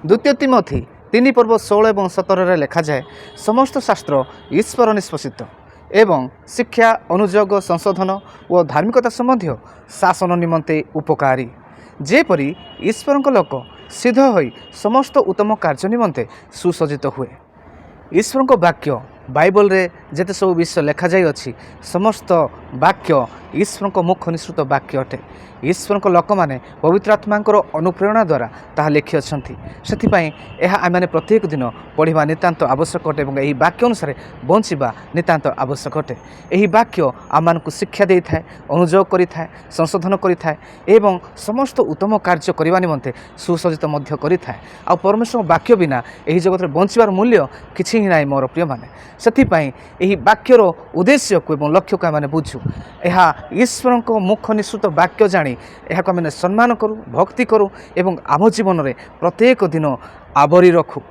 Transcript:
द्वितीय तिमोथी 3 पर्व 16 और 17 लिखा जाए समस्त शास्त्र ईश्वर निष्पसित एवं शिक्षा अनुयोग संशोधन और धार्मिकता संबंधी शासन निमंते उपकारी जेपरी ईश्वर लोक सिद्ध होई समस्त उत्तम कार्य निमंते सुसज्जित हुए। ईश्वर को वाक्य बाइबल रे जेते सब विषय लेखा जाई अछि समस्त वाक्य ईश्वर को मुख निसृत वाक्य अटे। ईश्वर को लोक माने पवित्र आत्मा अनुप्रेरणा द्वारा ताहा लिखि अछंती सेथिपाई एहा आमे प्रत्येक दिन पढ़िबा नितांत आवश्यक अटे एवं एही वाक्य अनुसार बंचिबा नितांत आवश्यक अटे। एही वाक्य आमानकु शिक्षा देई थाए अनुयोग करि थाए संशोधन करि थाए एवं समस्त उत्तम कार्य करबा निमंते सुसज्जित मध्य करि थाए। आ परमेश्वर वाक्य बिना एही जगत रे बंचिबार मूल्य किछि ही नाइ मोर प्रिय माने। सेथिपाई एही वाक्यर उद्देश्य को एवं लक्ष्य को आमे बुझु एहा ईश्वर को मुख निसृत वाक्य जानी एहा आमे सम्मान करूँ भक्ति करूँ एवं आम जीवन में प्रत्येक दिन आवरी रखू।